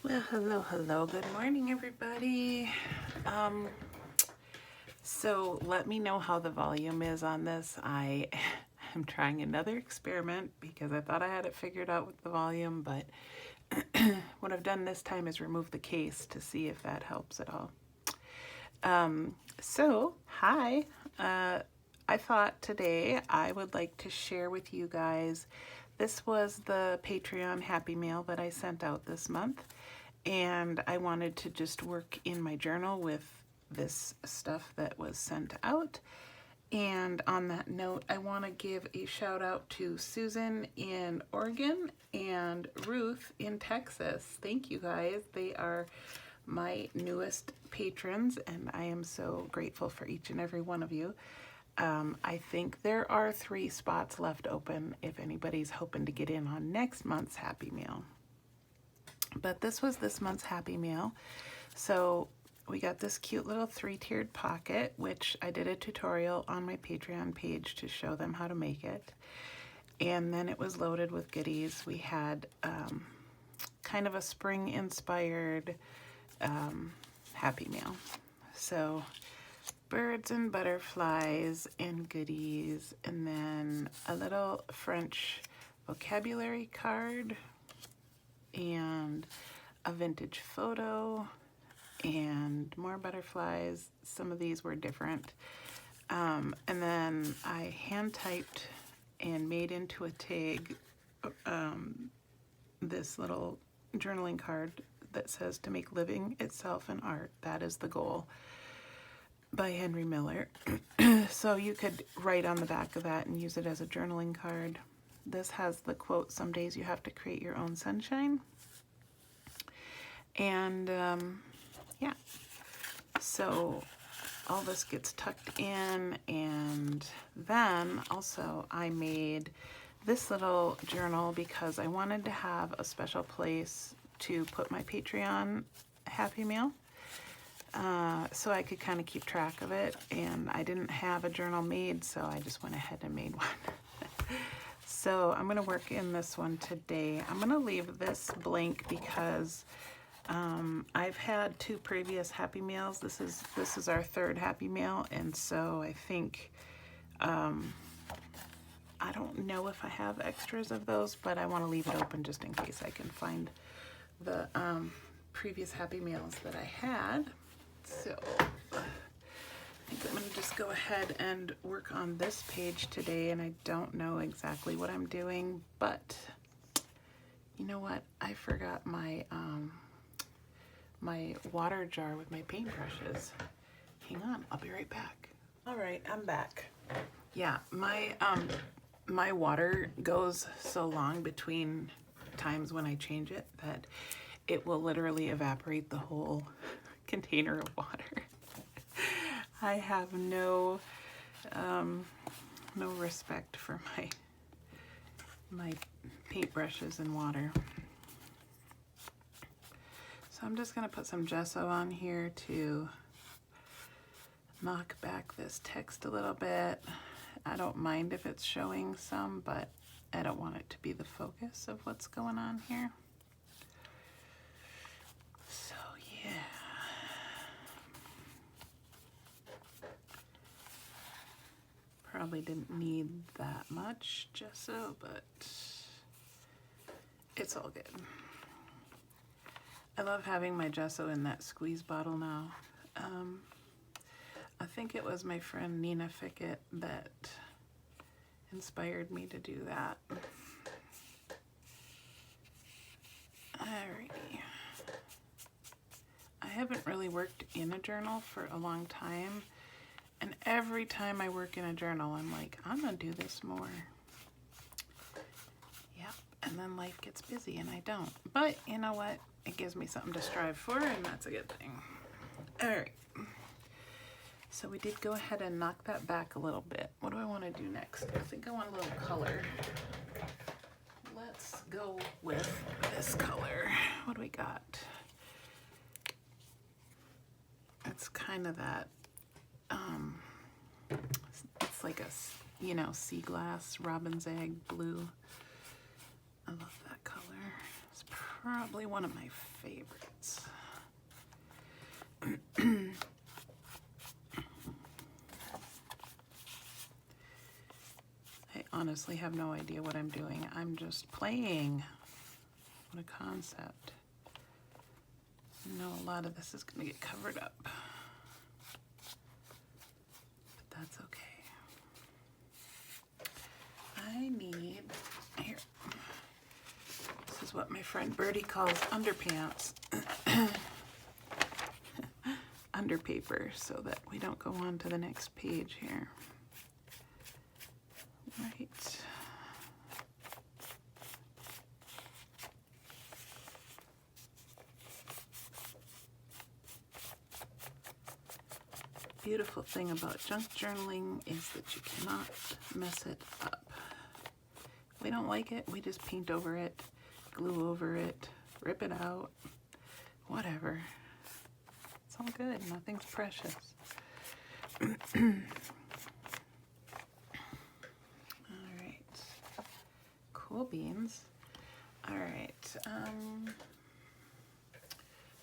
Well, hello. Good morning, everybody. So let me know how the volume is on this. I am trying another experiment because I thought I had it figured out with the volume, but what I've done this time is remove the case to see if that helps at all. Hi. I thought today I would like to share with you guys. This was the Patreon Happy Mail that I sent out this month, and I wanted to just work in my journal with this stuff that was sent out. And on that note, I want to give a shout out to Susan in Oregon and Ruth in Texas. Thank you guys. They are my newest patrons, and I am so grateful for each and every one of you. I think there are 3 spots left open if anybody's hoping to get in on next month's Happy Meal. But this was this month's Happy Meal. So we got this cute little 3-tiered pocket, which I did a tutorial on my Patreon page to show them how to make it. And then it was loaded with goodies. We had kind of a spring-inspired Happy Meal. So birds and butterflies and goodies, and then a little French vocabulary card and a vintage photo and more butterflies. Some of these were different. And then I hand typed and made into a tag this little journaling card that says, "To make living itself an art, that is the goal," by Henry Miller. So you could write on the back of that and use it as a journaling card. This has the quote, "Some days you have to create your own sunshine." And yeah, so all this gets tucked in. And then also I made this little journal because I wanted to have a special place to put my Patreon Happy Meal, so I could kind of keep track of it. And I didn't have a journal made, so I just went ahead and made one. So I'm going to work in this one today. I'm going to leave this blank because I've had 2 previous Happy Meals. This is our 3rd Happy Meal, and so I think I don't know if I have extras of those, but I want to leave it open just in case I can find the previous Happy Meals that I had. So I think I'm going to just go ahead and work on this page today, and I don't know exactly what I'm doing, but you know what? I forgot my my water jar with my paintbrushes. Hang on, I'll be right back. All right, I'm back. Yeah, my water goes so long between times when I change it that it will literally evaporate the whole container of water. I have no respect for my paintbrushes and water. So I'm just going to put some gesso on here to knock back this text a little bit. I don't mind if it's showing some, but I don't want it to be the focus of what's going on here. So yeah. Probably didn't need that much gesso, but it's all good. I love having my gesso in that squeeze bottle now. I think it was my friend Nina Fickett that inspired me to do that. Alrighty. I haven't really worked in a journal for a long time, and every time I work in a journal, I'm like, I'm gonna do this more. Yep, and then life gets busy and I don't. But you know what? It gives me something to strive for, and that's a good thing. All right. So we did go ahead and knock that back a little bit. What do I want to do next? I think I want a little color. Let's go with this color. What do we got? It's kind of that, it's like a, you know, sea glass, robin's egg blue. I love that color. It's probably one of my favorites. I honestly have no idea what I'm doing. I'm just playing. What a concept. I know a lot of this is going to get covered up, but that's okay. I need, here, this is what my friend Birdie calls underpants, under paper, so that we don't go on to the next page here. Right. Beautiful thing about junk journaling is that you cannot mess it up. If we don't like it, we just paint over it, glue over it, rip it out, whatever. It's all good, nothing's precious. All right, cool beans. All right,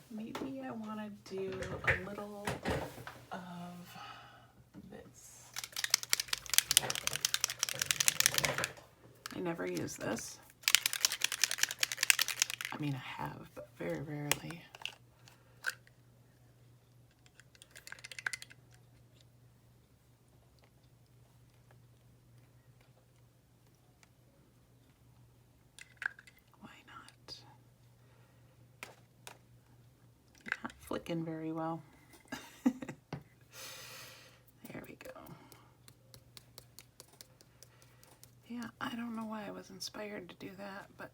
maybe I want to do a little of this. I never use this. I mean, I have, but very rarely. Why not? Not flicking very well. There we go. Yeah, I don't know why I was inspired to do that, but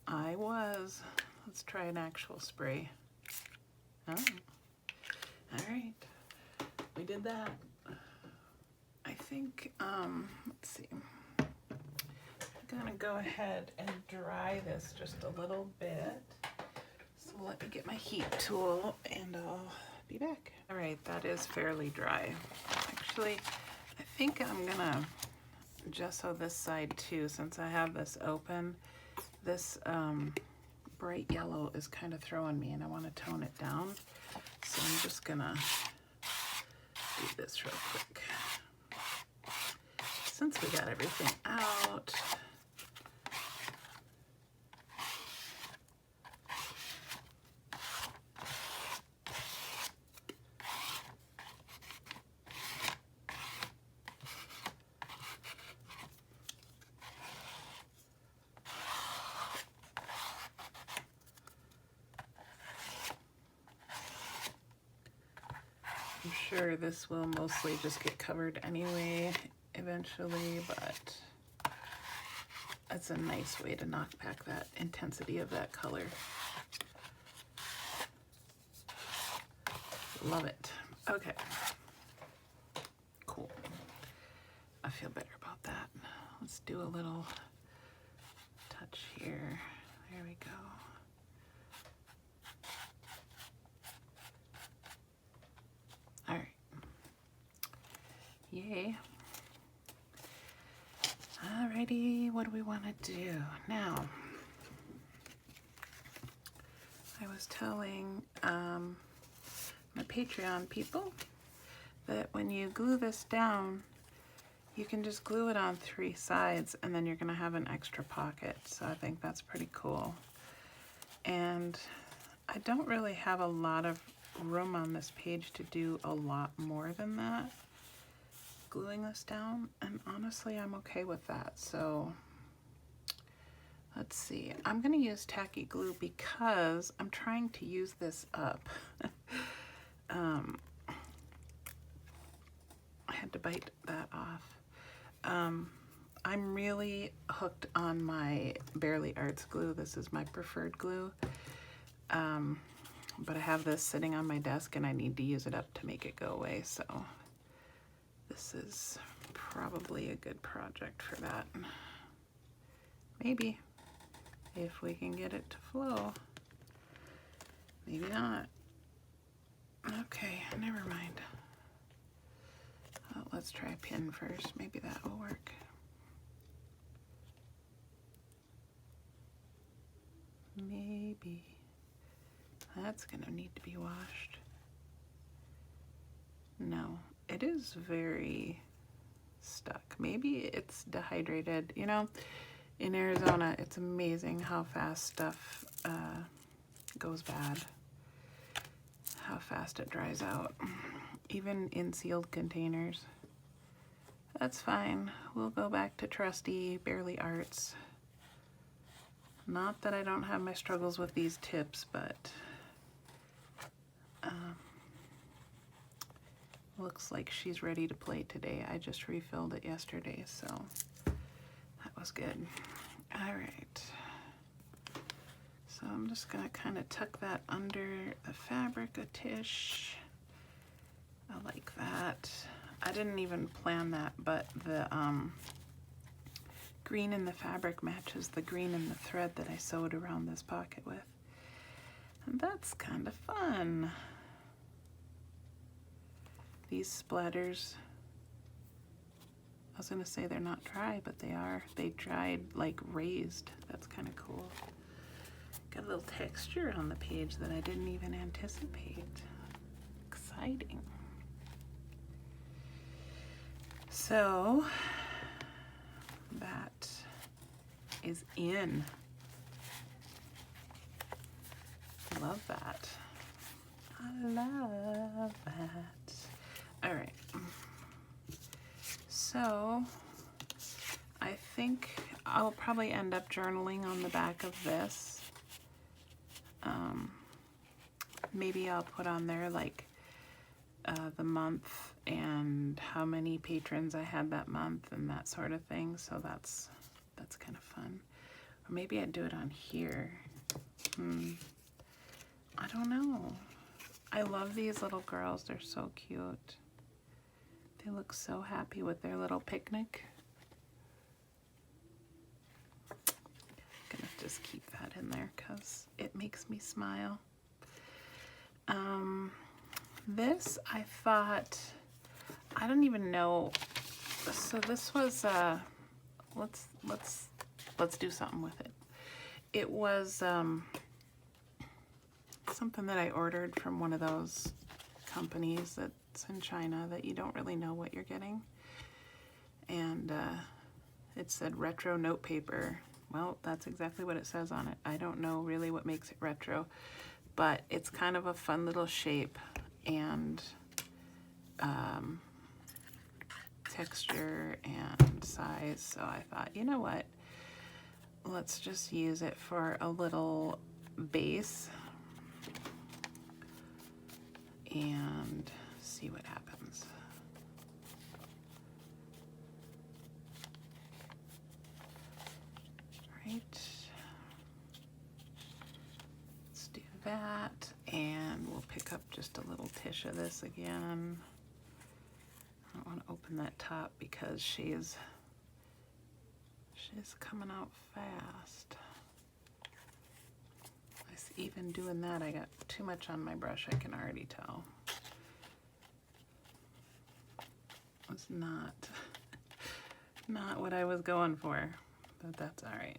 I was. Let's try an actual spray. Oh, all right. We did that. I think, let's see. I'm gonna go ahead and dry this just a little bit. So let me get my heat tool and I'll be back. All right, that is fairly dry. Actually, I think I'm gonna gesso this side too, since I have this open. This bright yellow is kind of throwing me and I want to tone it down. So I'm just gonna do this real quick. Since we got everything out, I'm sure this will mostly just get covered anyway eventually, but that's a nice way to knock back that intensity of that color. Love it. Okay. Cool. I feel better about that. Let's do a little touch here. There we go. All right. Yay. Alrighty, what do we want to do now? I was telling my Patreon people that when you glue this down, you can just glue it on 3 sides and then you're going to have an extra pocket. So I think that's pretty cool. And I don't really have a lot of room on this page to do a lot more than that, gluing this down, and honestly I'm okay with that. So let's see, I'm gonna use tacky glue because I'm trying to use this up. I had to bite that off. I'm really hooked on my Bearly Arts glue. This is my preferred glue. But I have this sitting on my desk and I need to use it up to make it go away. So this is probably a good project for that. Maybe, if we can get it to flow. Maybe not. Okay, never mind. Let's try a pin first. Maybe that will work. Maybe that's gonna need to be washed. No, it is very stuck. Maybe it's dehydrated. You know, in Arizona, it's amazing how fast stuff goes bad, how fast it dries out, even in sealed containers. That's fine. We'll go back to trusty Bearly Arts. Not that I don't have my struggles with these tips, but looks like she's ready to play today. I just refilled it yesterday, so that was good. All right. So I'm just gonna kind of tuck that under the fabric a tish. I like that. I didn't even plan that, but the green in the fabric matches the green in the thread that I sewed around this pocket with. And that's kind of fun. These splatters, I was gonna say they're not dry, but they are. They dried like raised. That's kind of cool. Got a little texture on the page that I didn't even anticipate. Exciting. So that is in. Love that. I love that. All right. So I think I'll probably end up journaling on the back of this. Maybe I'll put on there like the month and how many patrons I had that month and that sort of thing. So that's kind of fun. Or maybe I'd do it on here. I don't know. I love these little girls. They're so cute. They look so happy with their little picnic. I'm gonna just keep that in there because it makes me smile. This I thought, I don't even know. So this was let's do something with it. It was something that I ordered from one of those companies that's in China that you don't really know what you're getting. And it said retro note paper. Well, that's exactly what it says on it. I don't know really what makes it retro, but it's kind of a fun little shape and texture and size. So I thought, you know what? Let's just use it for a little base and see what happens. Right. Let's do that, and we'll pick up just a little tish of this again. I don't want to open that top because she's coming out fast. Even doing that, I got too much on my brush, I can already tell. It was not what I was going for, but that's all right.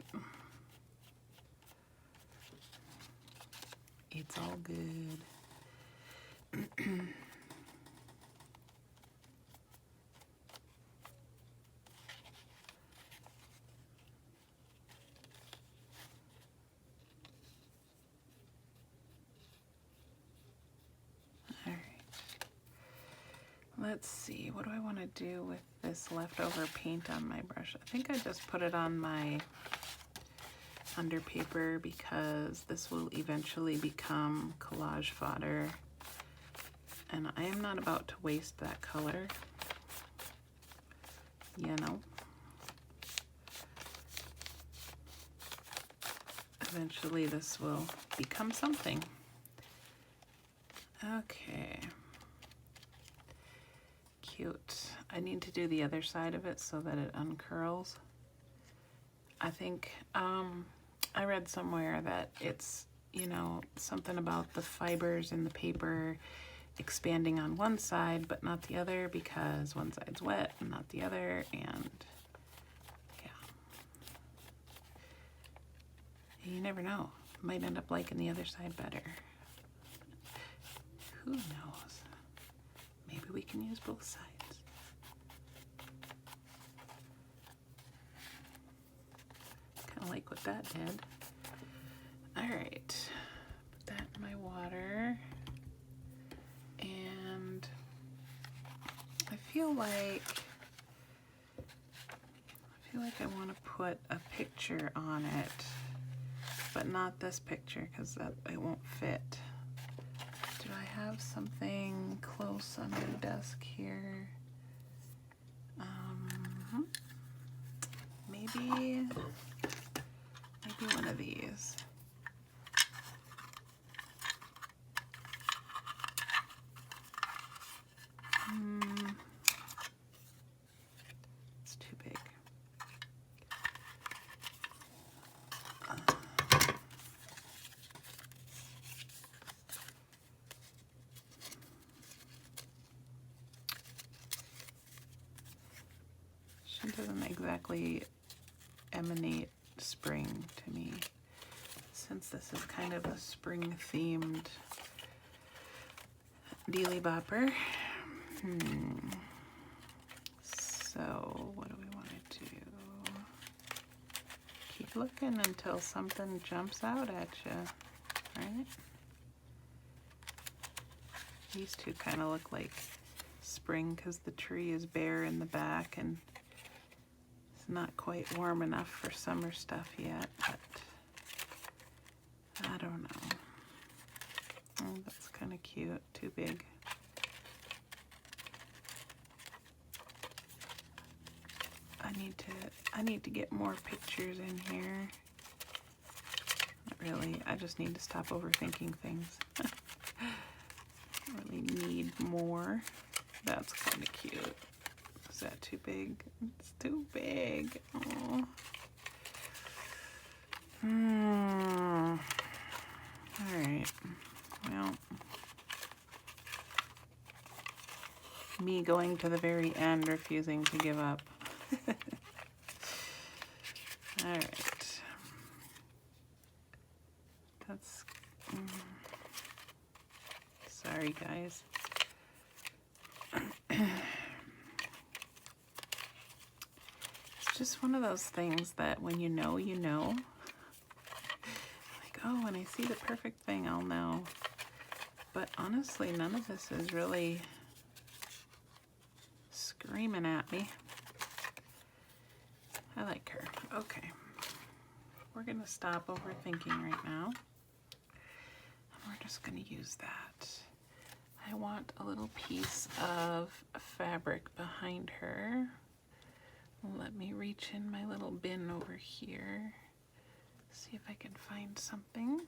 It's all good. Let's see, what do I want to do with this leftover paint on my brush? I think I just put it on my under paper because this will eventually become collage fodder. And I am not about to waste that color, you know. Eventually this will become something. Okay. Cute. I need to do the other side of it so that it uncurls. I think I read somewhere that it's, you know, something about the fibers in the paper expanding on one side but not the other because one side's wet and not the other, and You never know. Might end up liking the other side better. Who knows? Maybe we can use both sides. Kind of like what that did. All right, put that in my water. And I feel like I want to put a picture on it, but not this picture because it won't fit. Do I have something close on my desk here? Maybe one of these. It's too big. She doesn't exactly emanate spring to me, since this is kind of a spring themed Dealy Bopper. So what do we want to do? Keep looking until something jumps out at you, right? These two kind of look like spring because the tree is bare in the back and it's not quite warm enough for summer stuff yet, but I don't know. Oh, that's kind of cute. Too big. I need to get more pictures in here. Not really. I just need to stop overthinking things. I really need more. That's kind of cute. Is that too big? It's too big. Oh. All right. Well, me going to the very end, refusing to give up. All right. That's... sorry, guys. It's just one of those things that when you know, you know. Like, oh, when I see the perfect thing, I'll know. But honestly, none of this is really screaming at me. I like her. Okay. We're going to stop overthinking right now. And we're just going to use that. I want a little piece of fabric behind her. Let me reach in my little bin over here. See if I can find something.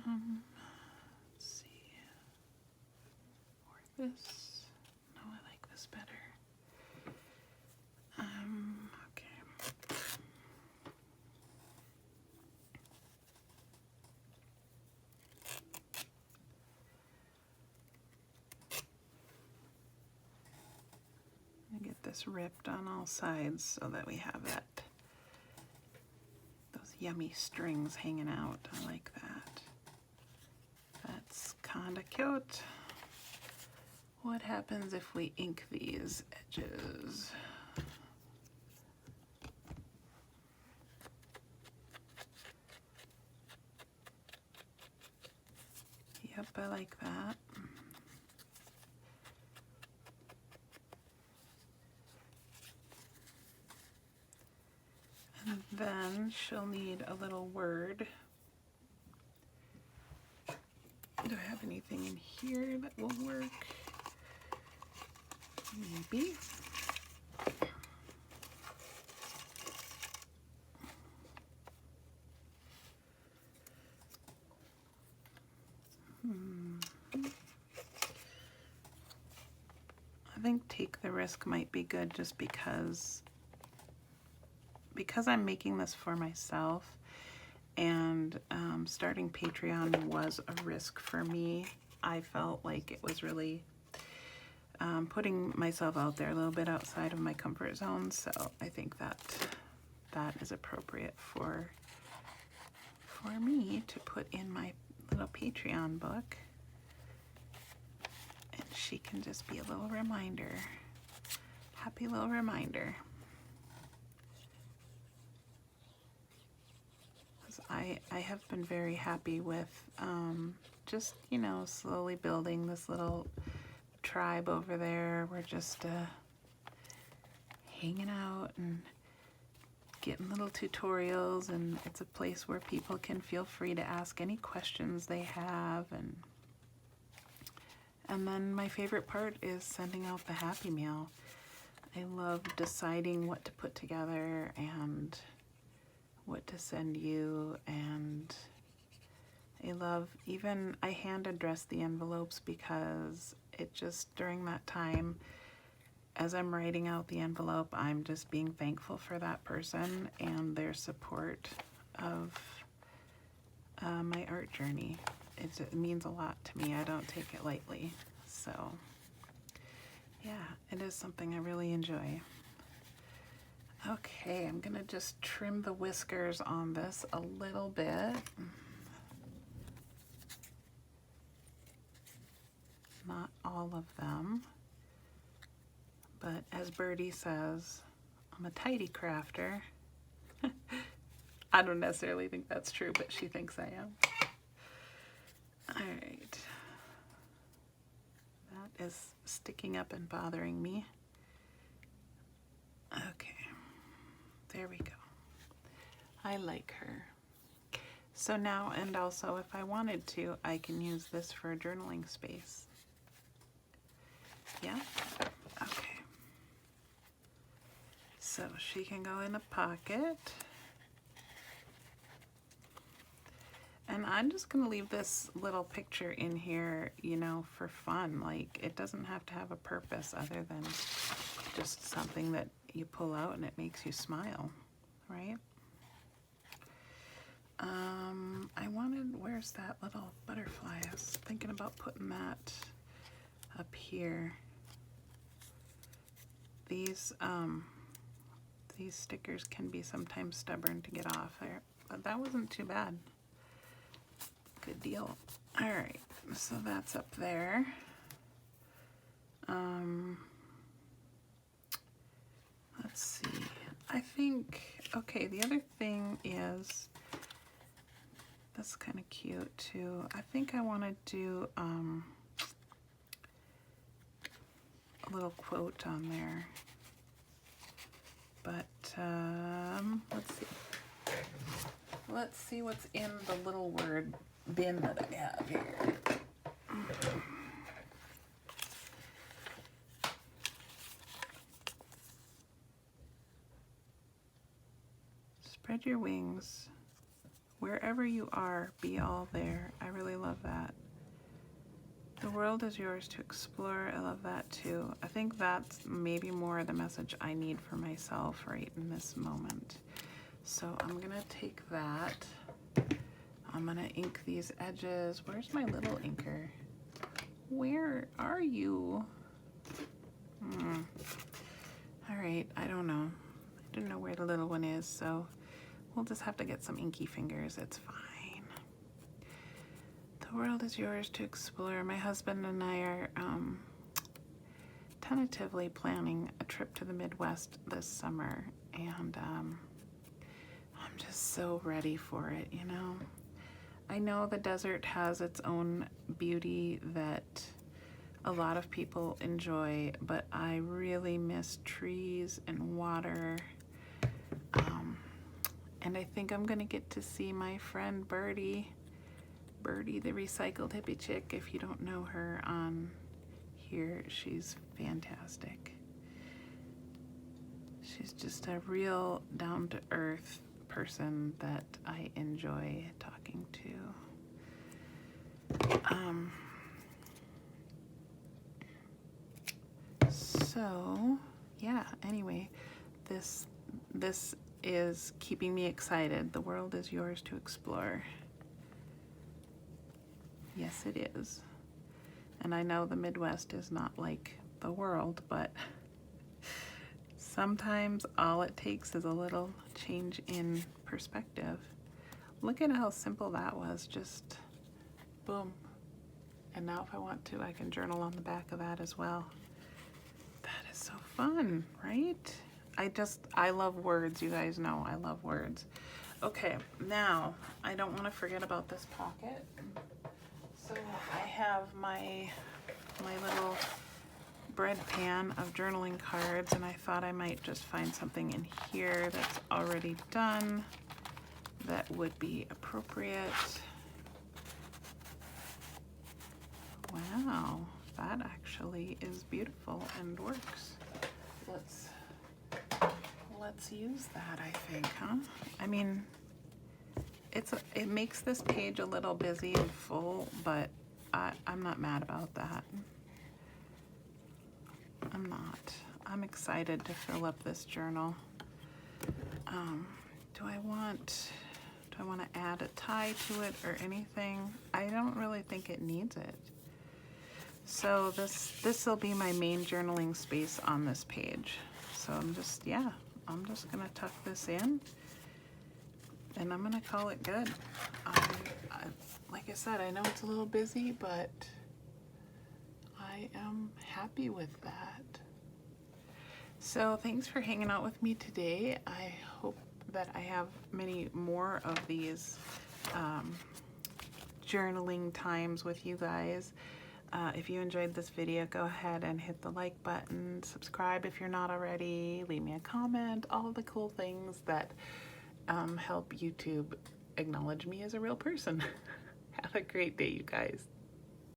Let's see. Or this. No, I like this better. Okay. Get this ripped on all sides so that we have those yummy strings hanging out. I like that. That's kind of cute. What happens if we ink these edges? Yep, I like that. And then she'll need a little word. Do I have anything in here that will work? Maybe. I think Take the Risk might be good just because I'm making this for myself, and starting Patreon was a risk for me. I felt like it was really putting myself out there a little bit outside of my comfort zone, so I think that that is appropriate for me to put in my little Patreon book. And she can just be a little reminder. Happy little reminder. I have been very happy with just, you know, slowly building this little tribe over there. We're just hanging out and getting little tutorials, and it's a place where people can feel free to ask any questions they have. And then my favorite part is sending out the Happy Mail. I love deciding what to put together and what to send you, and I hand address the envelopes because it just, during that time, as I'm writing out the envelope, I'm just being thankful for that person and their support of my art journey. It means a lot to me. I don't take it lightly. So yeah, it is something I really enjoy. Okay, I'm gonna just trim the whiskers on this a little bit. Not all of them, but as Birdie says, I'm a tidy crafter. I don't necessarily think that's true, but she thinks I am. All right. That is sticking up and bothering me. Okay. There we go. I like her. So now, and also if I wanted to, I can use this for a journaling space. Yeah? Okay. So she can go in a pocket. And I'm just gonna leave this little picture in here, you know, for fun. Like, it doesn't have to have a purpose other than just something that you pull out and it makes you smile, right? Where's that little butterfly? I was thinking about putting that up here. These stickers can be sometimes stubborn to get off there, but that wasn't too bad. Good deal. All right, so that's up there. Let's see. I think, okay, the other thing is, that's kind of cute too. I think I want to do a little quote on there. But let's see. Let's see what's in the little word bin that I have here. Spread your wings. Wherever you are, be all there. I really love that. The world is yours to explore. I love that too. I think that's maybe more the message I need for myself right in this moment. So I'm gonna take that. I'm gonna ink these edges. Where's my little inker? Where are you? All right, I don't know. I don't know where the little one is, so we'll just have to get some inky fingers. It's fine. The world is yours to explore. My husband and I are tentatively planning a trip to the Midwest this summer, and I'm just so ready for it, you know? I know the desert has its own beauty that a lot of people enjoy, but I really miss trees and water. And I think I'm gonna get to see my friend Birdie, the recycled hippie chick. If you don't know her on here, she's fantastic. She's just a real down-to-earth person that I enjoy talking to. So yeah, anyway, this is keeping me excited. The world is yours to explore. Yes, it is. And I know the Midwest is not like the world, but Sometimes all it takes is a little change in perspective. Look at how simple that was, just boom. And now if I want to, I can journal on the back of that as well. That is so fun, right? I love words, you guys know I love words. Okay, now I don't want to forget about this pocket. So I have my little bread pan of journaling cards, and I thought I might just find something in here that's already done that would be appropriate. Wow, that actually is beautiful and works. Let's use that, I think, huh? I mean, it makes this page a little busy and full, but I'm not mad about that. I'm not. I'm excited to fill up this journal. Do I want to add a tie to it or anything? I don't really think it needs it. So this will be my main journaling space on this page. So I'm just gonna tuck this in, and I'm gonna call it good. Like I said, I know it's a little busy, but I am happy with that. So thanks for hanging out with me today. I hope that I have many more of these journaling times with you guys. If you enjoyed this video, go ahead and hit the like button, subscribe if you're not already, leave me a comment, all of the cool things that help YouTube acknowledge me as a real person. Have a great day, you guys.